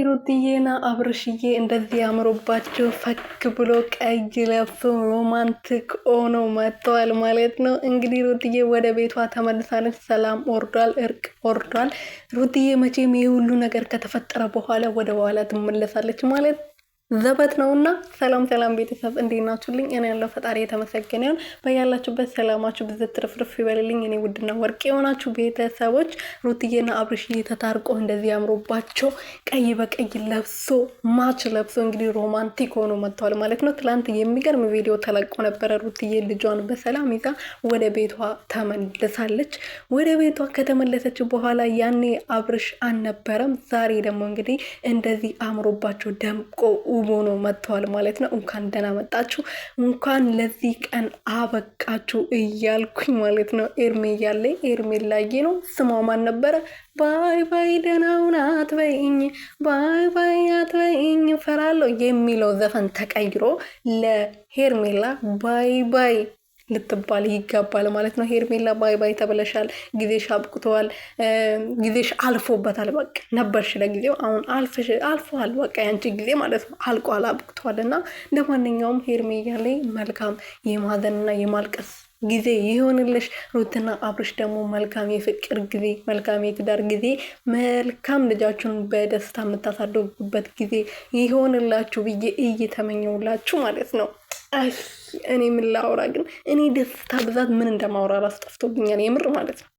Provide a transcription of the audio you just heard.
ሩትዬና አብርሽዬ እንደዚህ አምሮባቸው ፈክ ብሎ ቀይ ለብሶ ሮማንቲክ ሆነው መጥተዋል ማለት ነው። እንግዲህ ሩትዬ ወደ ቤቷ ተመልሳለች። ሰላም ወርዷል፣ እርቅ ወርዷል። ሩትዬ መቼም ይህ ሁሉ ነገር ከተፈጠረ በኋላ ወደ በኋላ ትመለሳለች ማለት ዘበት ነውና። ሰላም ቤተሰብ እንዴት ናችሁልኝ? እኔ ያለው ፈጣሪ የተመሰገነ ይሁን። በያላችሁበት ሰላማችሁ ብዝት ትርፍርፍ ይበልልኝ። እኔ ውድና ወርቅ የሆናችሁ ቤተሰቦች ሩትዬና አብርሽዬ ተታርቆ እንደዚህ አምሮባቸው ቀይ በቀይ ለብሶ ማች ለብሶ እንግዲህ ሮማንቲክ ሆኖ መጥተዋል ማለት ነው። ትላንት የሚገርም ቪዲዮ ተለቆ ነበረ። ሩትዬ ልጇን በሰላም ይዛ ወደ ቤቷ ተመልሳለች። ወደ ቤቷ ከተመለሰች በኋላ ያኔ አብርሽ አልነበረም። ዛሬ ደግሞ እንግዲህ እንደዚህ አምሮባቸው ደምቆ ውቦ ነው መጥተዋል ማለት ነው። እንኳን ደህና መጣችሁ፣ እንኳን ለዚህ ቀን አበቃችሁ እያልኩኝ ማለት ነው። ኤርሜ እያለ ኤርሜላዬ ነው ስሟ ማን ነበረ? ባይ ባይ ደህናውን አትበይኝ፣ ባይ ባይ አትበይኝ ፈራለሁ የሚለው ዘፈን ተቀይሮ ለሄርሜላ ባይ ባይ ልትባል ይገባል ማለት ነው። ሄርሜላ ባይ ባይ ተብለሻል። ጊዜሽ አብቅተዋል። ጊዜሽ አልፎበታል። በቃ ነበርሽ ለጊዜው፣ አሁን አልፏል። በቃ ያንቺ ጊዜ ማለት ነው አልቋል፣ አብቅተዋል። እና ለማንኛውም ሄርሜላ ላይ መልካም የማዘንና የማልቀስ ጊዜ ይሆንልሽ። ሩትና አብርሽ ደግሞ መልካም የፍቅር ጊዜ፣ መልካም የትዳር ጊዜ፣ መልካም ልጃችሁን በደስታ የምታሳድጉበት ጊዜ ይሆንላችሁ ብዬ እየተመኘውላችሁ ማለት ነው። እኔ ምን ላውራ ግን፣ እኔ ደስታ ብዛት ምን እንደማውራ ራስ ጠፍቶብኛል የምር ማለት ነው።